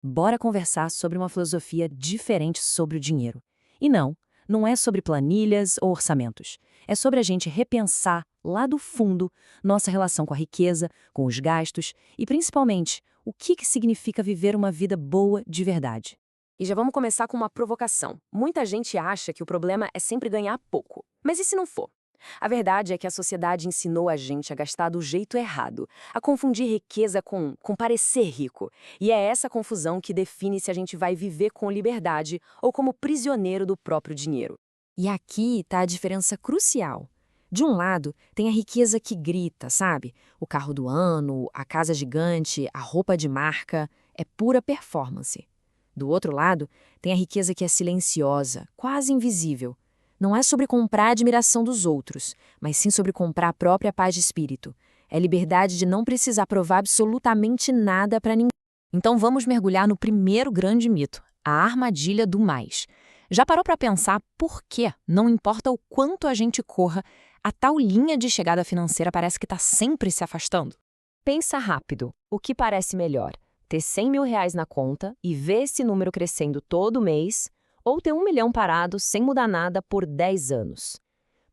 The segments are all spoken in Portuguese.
Bora conversar sobre uma filosofia diferente sobre o dinheiro. E não é sobre planilhas ou orçamentos. É sobre a gente repensar, lá do fundo, nossa relação com a riqueza, com os gastos e, principalmente, o que significa viver uma vida boa de verdade. E já vamos começar com uma provocação. Muita gente acha que o problema é sempre ganhar pouco. Mas e se não for? A verdade é que a sociedade ensinou a gente a gastar do jeito errado, a confundir riqueza com parecer rico. E é essa confusão que define se a gente vai viver com liberdade ou como prisioneiro do próprio dinheiro. E aqui está a diferença crucial. De um lado, tem a riqueza que grita, sabe? O carro do ano, a casa gigante, a roupa de marca, é pura performance. Do outro lado, tem a riqueza que é silenciosa, quase invisível. Não é sobre comprar a admiração dos outros, mas sim sobre comprar a própria paz de espírito. É liberdade de não precisar provar absolutamente nada para ninguém. Então vamos mergulhar no primeiro grande mito, a armadilha do mais. Já parou para pensar por que, não importa o quanto a gente corra, a tal linha de chegada financeira parece que está sempre se afastando? Pensa rápido, o que parece melhor? Ter 100 mil reais na conta e ver esse número crescendo todo mês, ou ter 1 milhão parado sem mudar nada por 10 anos?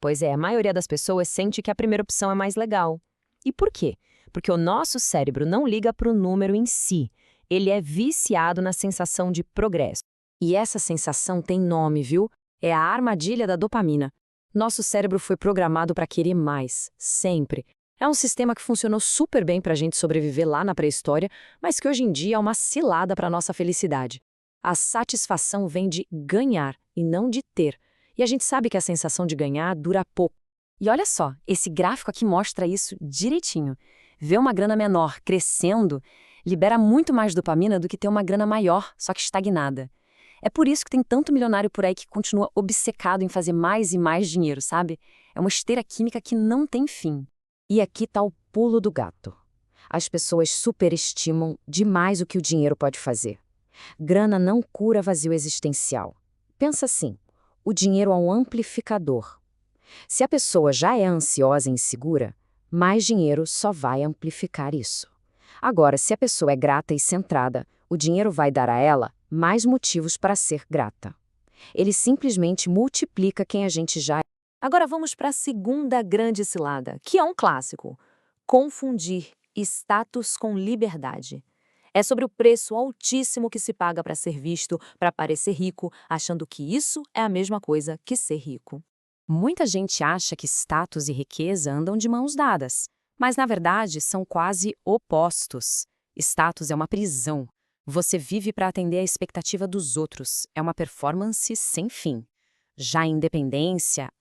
Pois é, a maioria das pessoas sente que a primeira opção é mais legal. E por quê? Porque o nosso cérebro não liga para o número em si. Ele é viciado na sensação de progresso. E essa sensação tem nome, viu? É a armadilha da dopamina. Nosso cérebro foi programado para querer mais, sempre. É um sistema que funcionou super bem para a gente sobreviver lá na pré-história, mas que hoje em dia é uma cilada para a nossa felicidade. A satisfação vem de ganhar e não de ter. E a gente sabe que a sensação de ganhar dura pouco. E olha só, esse gráfico aqui mostra isso direitinho. Ver uma grana menor crescendo libera muito mais dopamina do que ter uma grana maior, só que estagnada. É por isso que tem tanto milionário por aí que continua obcecado em fazer mais e mais dinheiro, sabe? É uma esteira química que não tem fim. E aqui está o pulo do gato. As pessoas superestimam demais o que o dinheiro pode fazer. Grana não cura vazio existencial. Pensa assim, o dinheiro é um amplificador. Se a pessoa já é ansiosa e insegura, mais dinheiro só vai amplificar isso. Agora, se a pessoa é grata e centrada, o dinheiro vai dar a ela mais motivos para ser grata. Ele simplesmente multiplica quem a gente já é. Agora vamos para a segunda grande cilada, que é um clássico: confundir status com liberdade. É sobre o preço altíssimo que se paga para ser visto, para parecer rico, achando que isso é a mesma coisa que ser rico. Muita gente acha que status e riqueza andam de mãos dadas, mas na verdade são quase opostos. Status é uma prisão. Você vive para atender à expectativa dos outros. É uma performance sem fim. Já a independência,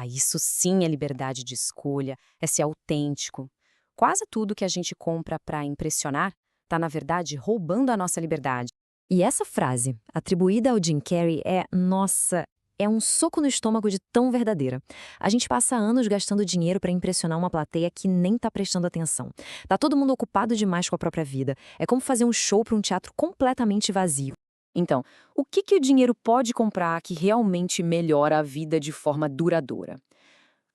isso sim é liberdade de escolha, é ser autêntico. Quase tudo que a gente compra para impressionar está, na verdade, roubando a nossa liberdade. E essa frase, atribuída ao Jim Carrey, é um soco no estômago de tão verdadeira. A gente passa anos gastando dinheiro para impressionar uma plateia que nem está prestando atenção. Tá todo mundo ocupado demais com a própria vida. É como fazer um show para um teatro completamente vazio. Então, o que o dinheiro pode comprar que realmente melhora a vida de forma duradoura?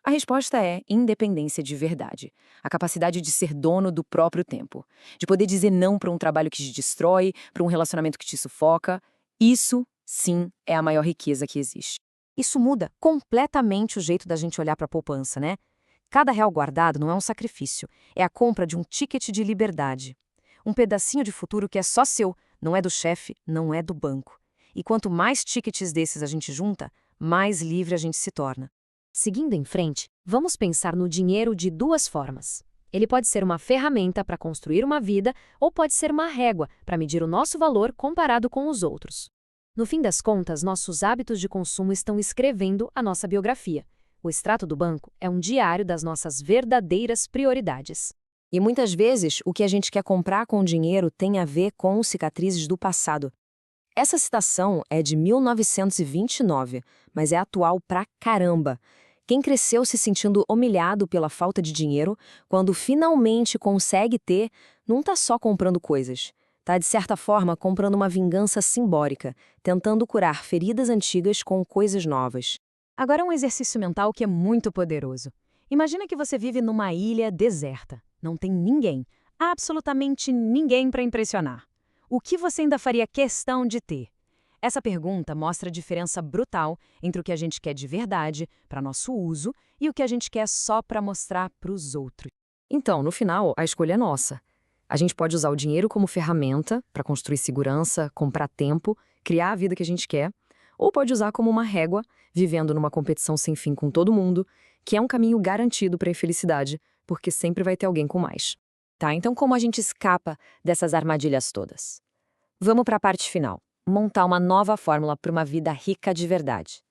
A resposta é independência de verdade. A capacidade de ser dono do próprio tempo. De poder dizer não para um trabalho que te destrói, para um relacionamento que te sufoca. Isso, sim, é a maior riqueza que existe. Isso muda completamente o jeito da gente olhar para a poupança, né? Cada real guardado não é um sacrifício. É a compra de um ticket de liberdade. Um pedacinho de futuro que é só seu, não é do chefe, não é do banco. E quanto mais tickets desses a gente junta, mais livre a gente se torna. Seguindo em frente, vamos pensar no dinheiro de duas formas. Ele pode ser uma ferramenta para construir uma vida ou pode ser uma régua para medir o nosso valor comparado com os outros. No fim das contas, nossos hábitos de consumo estão escrevendo a nossa biografia. O extrato do banco é um diário das nossas verdadeiras prioridades. E muitas vezes, o que a gente quer comprar com o dinheiro tem a ver com cicatrizes do passado. Essa citação é de 1929, mas é atual pra caramba. Quem cresceu se sentindo humilhado pela falta de dinheiro, quando finalmente consegue ter, não tá só comprando coisas. Tá, de certa forma, comprando uma vingança simbólica, tentando curar feridas antigas com coisas novas. Agora um exercício mental que é muito poderoso. Imagina que você vive numa ilha deserta. Não tem ninguém, absolutamente ninguém para impressionar. O que você ainda faria questão de ter? Essa pergunta mostra a diferença brutal entre o que a gente quer de verdade, para nosso uso, e o que a gente quer só para mostrar para os outros. Então, no final, a escolha é nossa. A gente pode usar o dinheiro como ferramenta para construir segurança, comprar tempo, criar a vida que a gente quer, ou pode usar como uma régua, vivendo numa competição sem fim com todo mundo, que é um caminho garantido para a infelicidade, porque sempre vai ter alguém com mais. Tá, então como a gente escapa dessas armadilhas todas? Vamos para a parte final. Montar uma nova fórmula para uma vida rica de verdade.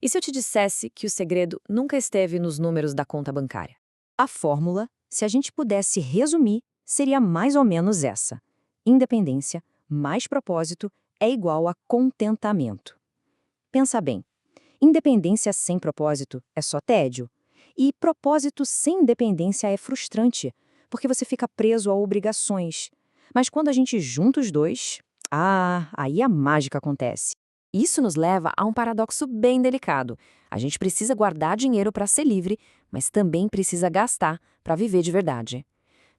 E se eu te dissesse que o segredo nunca esteve nos números da conta bancária? A fórmula, se a gente pudesse resumir, seria mais ou menos essa. Independência mais propósito é igual a contentamento. Pensa bem, independência sem propósito é só tédio. E propósito sem independência é frustrante, porque você fica preso a obrigações. Mas quando a gente junta os dois, aí a mágica acontece. Isso nos leva a um paradoxo bem delicado. A gente precisa guardar dinheiro para ser livre, mas também precisa gastar para viver de verdade.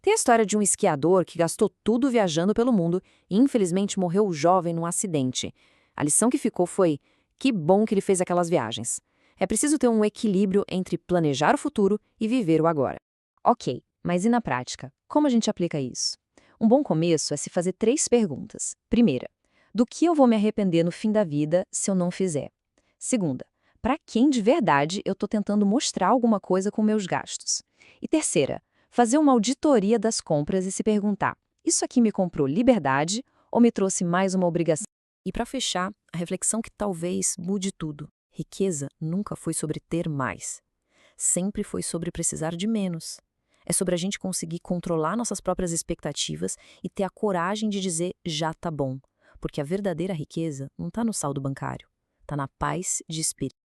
Tem a história de um esquiador que gastou tudo viajando pelo mundo e infelizmente morreu jovem num acidente. A lição que ficou foi: que bom que ele fez aquelas viagens. É preciso ter um equilíbrio entre planejar o futuro e viver o agora. Ok, mas e na prática? Como a gente aplica isso? Um bom começo é se fazer 3 perguntas. Primeira, do que eu vou me arrepender no fim da vida se eu não fizer? Segunda, para quem de verdade eu estou tentando mostrar alguma coisa com meus gastos? E terceira, fazer uma auditoria das compras e se perguntar: isso aqui me comprou liberdade ou me trouxe mais uma obrigação? E para fechar, a reflexão que talvez mude tudo. Riqueza nunca foi sobre ter mais. Sempre foi sobre precisar de menos. É sobre a gente conseguir controlar nossas próprias expectativas e ter a coragem de dizer já tá bom. Porque a verdadeira riqueza não está no saldo bancário, está na paz de espírito.